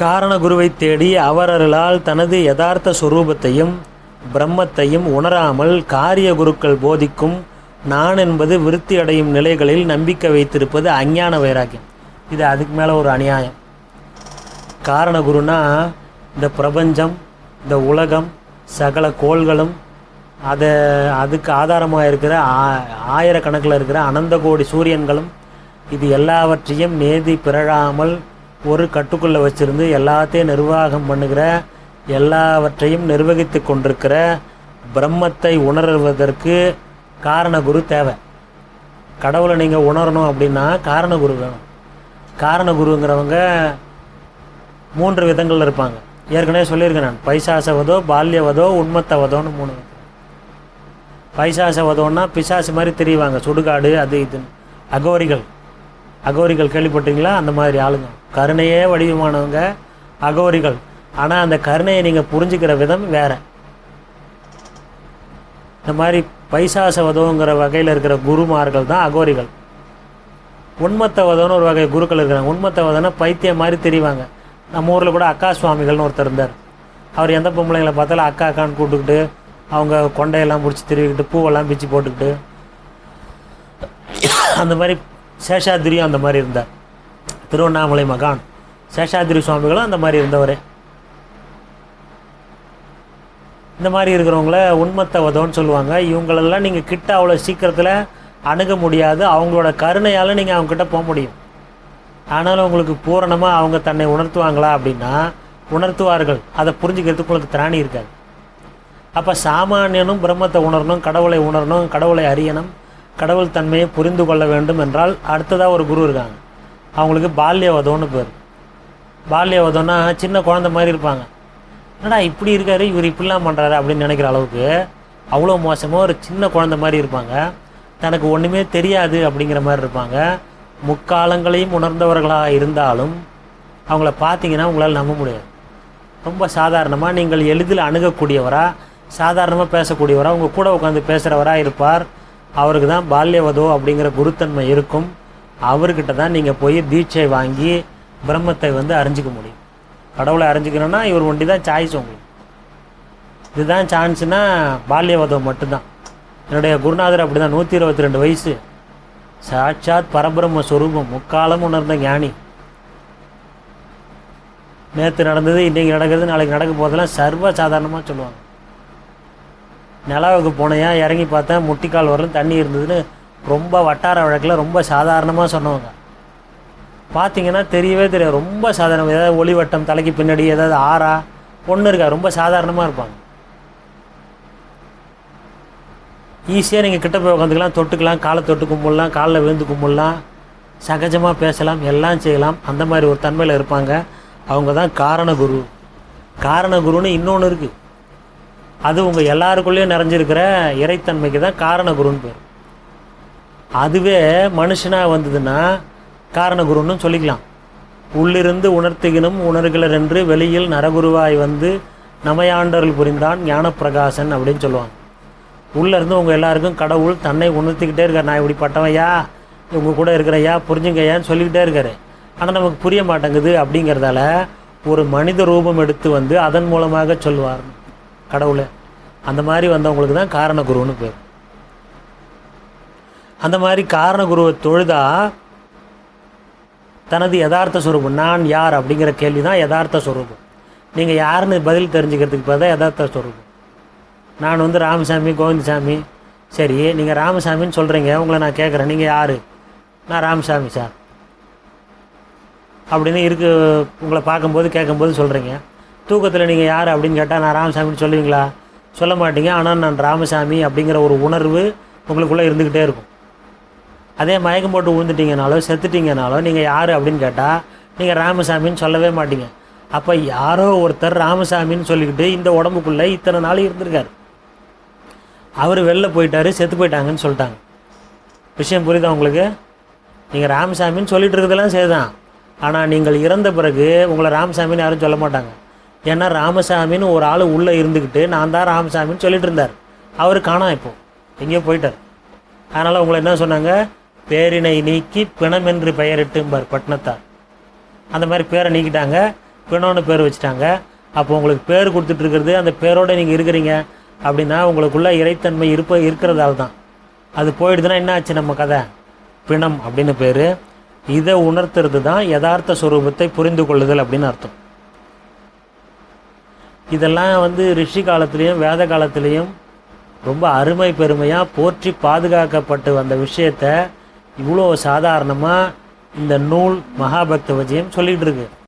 காரண குருவை தேடி அவரருளால் தனது யதார்த்த சொரூபத்தையும் பிரம்மத்தையும் உணராமல் காரிய குருக்கள் போதிக்கும் நான் என்பது விருத்தி அடையும் நிலைகளில் நம்பிக்கை வைத்திருப்பது அஞ்ஞான வைராக்கியம். இது அதுக்கு மேலே ஒரு அநியாயம். காரண குருனா இந்த பிரபஞ்சம், இந்த உலகம், சகல கோள்களும், அதுக்கு ஆதாரமாக இருக்கிற ஆயிரக்கணக்கில் இருக்கிற அனந்த கோடி சூரியன்களும், இது எல்லாவற்றையும் நேதி பிறழாமல் ஒரு கட்டுக்குள்ளே வச்சிருந்து எல்லாத்தையும் நிர்வாகம் பண்ணுகிற, எல்லாவற்றையும் நிர்வகித்து கொண்டிருக்கிற பிரம்மத்தை உணர்வதற்கு காரணகுரு தேவை. கடவுளை நீங்கள் உணரணும் அப்படின்னா காரணகுரு வேணும். காரணகுருங்கிறவங்க 3 விதங்கள் இருப்பாங்க. ஏற்கனவே சொல்லியிருக்கேன் நான். பைசாசவதோ, பால்யவதோ, உண்மத்தவதோன்னு 3 விதம். பைசாசவதோன்னா பிசாசு மாதிரி தெரிவாங்க, சுடுகாடு அது இதுன்னு. அகோரிகள் கேள்விப்பட்டீங்களா? அந்த மாதிரி ஆளுங்க, கருணையே வடிவமானவங்க அகோரிகள். ஆனால் அந்த கருணையை நீங்கள் புரிஞ்சுக்கிற விதம் வேறு. இந்த மாதிரி பைசாசவதோங்கிற வகையில் இருக்கிற குருமார்கள் தான் அகோரிகள். உண்மத்தவதோன்னு ஒரு வகை குருக்கள் இருக்கிறாங்க. உண்மத்தவதோன்னா பைத்தியம் மாதிரி தெரிவாங்க. நம்ம ஊரில் கூட அக்கா சுவாமிகள்னு ஒருத்தர் இருந்தார். அவர் எந்த பொம்பளைங்களை பார்த்தாலும் அக்கா அக்கான்னு கூப்பிட்டுக்கிட்டு, அவங்க கொண்டையெல்லாம் பிடிச்சி திருவிக்கிட்டு, பூவெல்லாம் பிச்சு போட்டுக்கிட்டு, அந்த மாதிரி சேஷாதிரியும் அந்த மாதிரி இருந்தார். திருவண்ணாமலை மகான் சேஷாதிரி சுவாமிகளும் அந்த மாதிரி இருந்தவர். இந்த மாதிரி இருக்கிறவங்கள உண்மத்தவதோன்னு சொல்லுவாங்க. இவங்களெல்லாம் நீங்கள் கிட்ட அவ்வளோ சீக்கிரத்தில் அணுக முடியாது. அவங்களோட கருணையால் நீங்கள் அவங்ககிட்ட போக முடியும். ஆனாலும் உங்களுக்கு பூரணமாக அவங்க தன்னை உணர்த்துவாங்களா அப்படின்னா உணர்த்துவார்கள். அதை புரிஞ்சுக்கிறதுக்கு உங்களுக்கு திராணி இருக்காது. அப்போ சாமானியனும் பிரம்மத்தை உணரணும், கடவுளை உணரணும், கடவுளை அறியணும், கடவுள் தன்மையை புரிந்து கொள்ள வேண்டும் என்றால் அடுத்ததாக ஒரு குரு இருக்காங்க. அவங்களுக்கு பால்யவதோன்னு பேர். பால்யவதோன்னா சின்ன குழந்தை மாதிரி இருப்பாங்க. என்னடா இப்படி இருக்காரு, இவர் இப்படிலாம் பண்ணுறாரு அப்படின்னு நினைக்கிற அளவுக்கு அவ்வளோ மோசமாக ஒரு சின்ன குழந்தை மாதிரி இருப்பாங்க. தனக்கு ஒன்றுமே தெரியாது அப்படிங்கிற மாதிரி இருப்பாங்க. முக்காலங்களையும் உணர்ந்தவர்களாக இருந்தாலும் அவங்கள பார்த்தீங்கன்னா உங்களால் நம்ப முடியாது. ரொம்ப சாதாரணமாக நீங்கள் எளிதில் அணுகக்கூடியவராக, சாதாரணமாக பேசக்கூடியவராக, உங்கள் கூட உட்காந்து பேசுகிறவராக இருப்பார். அவருக்கு தான் பால்யவதோ அப்படிங்கிற குருத்தன்மை இருக்கும். அவர்கிட்ட தான் நீங்கள் போய் தீட்சை வாங்கி பிரம்மத்தை அறிஞ்சிக்க முடியும். கடவுளை அறிஞ்சிக்கணும்னா இவர் ஒண்டி தான் சாய்ஸ் உங்களுக்கு. இதுதான் சான்ஸ்னா பால்யவதம் மட்டும்தான். என்னுடைய குருநாதர் அப்படி தான். 122 வயசு, சாட்சாத் பரபிரம்ம ஸ்வரூபம், முக்காலம் உணர்ந்த ஞானி. நேற்று நடந்தது, இன்றைக்கி நடக்கிறது, நாளைக்கு நடக்க போதெல்லாம் சர்வ சாதாரணமாக சொல்லுவாங்க. நிலவுக்கு போனையா, இறங்கி பார்த்தேன், முட்டிக்கால் வரலும் தண்ணி இருந்ததுன்னு ரொம்ப வட்டார வழக்கில் ரொம்ப சாதாரணமாக சொன்னவங்க. பார்த்தீங்கன்னா தெரியவே தெரியாது. ரொம்ப சாதாரணம். ஏதாவது ஒளிவட்டம் தலைக்கு பின்னாடி ஏதாவது ஆறா ஒன்று இருக்கா, ரொம்ப சாதாரணமாக இருப்பாங்க. ஈஸியாக நீங்கள் கிட்ட போய் உட்காந்துக்கலாம், தொட்டுக்கலாம், காலை தொட்டு கும்பிடலாம், காலில் விழுந்து கும்பிடலாம், சகஜமாக பேசலாம், எல்லாம் செய்யலாம். அந்த மாதிரி ஒரு தன்மையில் இருப்பாங்க. அவங்க தான் காரணகுரு. காரணகுருன்னு இன்னொன்று இருக்குது. அது உங்கள் எல்லாருக்குள்ளேயும் நிறைஞ்சிருக்கிற இறைத்தன்மைக்கு தான் காரணகுருன்னு பேர். அதுவே மனுஷனாக வந்ததுன்னா காரணகுருன்னு சொல்லிக்கலாம். உள்ளிருந்து உணர்த்துகினும் உணர்கிலர் என்று வெளியில் நரகுருவாய் வந்து நமையாண்டர்கள் புரிந்தான் ஞானப்பிரகாசன் அப்படின்னு சொல்லுவாங்க. உள்ளேருந்து உங்கள் எல்லாருக்கும் கடவுள் தன்னை உணர்த்திக்கிட்டே இருக்கார். நான் இப்படி பட்டவையா, உங்கள் கூட இருக்கிறையா, புரிஞ்சுங்கய்யான்னு சொல்லிக்கிட்டே இருக்காரு. ஆனால் நமக்கு புரிய மாட்டேங்குது. அப்படிங்கிறதால ஒரு மனித ரூபம் எடுத்து அதன் மூலமாக சொல்லுவார் கடவுளை. அந்த மாதிரி வந்தவங்களுக்கு தான் காரணகுருன்னு பேர். அந்த மாதிரி காரணகுருவை தொழுதா தனது யதார்த்த ஸ்வரூபம், நான் யார் அப்படிங்கிற கேள்வி தான் யதார்த்த ஸ்வரூபம். நீங்கள் யாருன்னு பதில் தெரிஞ்சுக்கிறதுக்கு பார்த்தா யதார்த்த ஸ்வரூபம். நான் ராமசாமி, கோவிந்தசாமி. சரி, நீங்கள் ராமசாமின்னு சொல்கிறீங்க, உங்களை நான் கேட்குறேன், நீங்கள் யார்? நான் ராமசாமி சார் அப்படின்னு உங்களை பார்க்கும்போது கேட்கும்போது சொல்கிறீங்க. தூக்கத்தில் நீங்கள் யார் அப்படின்னு கேட்டால் நான் ராமசாமின்னு சொல்லுவீங்களா? சொல்ல மாட்டீங்க. ஆனால் நான் ராமசாமி அப்படிங்கிற ஒரு உணர்வு உங்களுக்குள்ளே இருந்துக்கிட்டே இருக்கும். அதே மயக்கம் போட்டு விழுந்துட்டீங்கனாலோ செத்துட்டீங்கனாலோ நீங்கள் யார் அப்படின்னு கேட்டால் நீங்கள் ராமசாமின்னு சொல்லவே மாட்டீங்க. அப்போ யாரோ ஒருத்தர் ராமசாமின்னு சொல்லிக்கிட்டு இந்த உடம்புக்குள்ளே இத்தனை நாள் இருந்திருக்கார். அவர் வெளில போயிட்டார், செத்து போயிட்டாங்கன்னு சொல்லிட்டாங்க. விஷயம் புரியுதா உங்களுக்கு? நீங்கள் ராமசாமின்னு சொல்லிட்டு இருக்கிறதெல்லாம் சரிதான். ஆனால் நீங்கள் இறந்த பிறகு உங்களை ராமசாமின்னு யாரும் சொல்ல மாட்டாங்க. ஏன்னா ராமசாமின்னு ஒரு ஆள் உள்ளே இருந்துக்கிட்டு நான் தான் ராமசாமின்னு சொல்லிட்டு இருந்தார். அவர் காணாம், இப்போ எங்கேயோ போயிட்டார். அதனால் உங்களை என்ன சொன்னாங்க? பேரினை நீக்கி பிணமென்று பெயரிட்டும்பார் பட்னத்தார். அந்த மாதிரி பேரை நீக்கிட்டாங்க. பிணம்னு பேர் வச்சுட்டாங்க. அப்போ உங்களுக்கு பேர் கொடுத்துட்ருக்கிறது அந்த பேரோடு நீங்கள் இருக்கிறீங்க அப்படின்னா உங்களுக்குள்ள இறைத்தன்மை இருக்கிறதால தான். அது போயிடுதுன்னா என்ன ஆச்சு நம்ம கதை? பிணம் அப்படின்னு பேர். இதை உணர்த்துறது தான் யதார்த்த ஸ்வரூபத்தை புரிந்து கொள்ளுதல் அப்படின்னு அர்த்தம். இதெல்லாம் ரிஷி காலத்துலேயும் வேத காலத்துலேயும் ரொம்ப அருமை பெருமையாக போற்றி பாதுகாக்கப்பட்டு வந்த விஷயத்தை இவ்வளோ சாதாரணமாக இந்த நூல் மகாபக்த விஜயம் சொல்லிகிட்டு இருக்கு.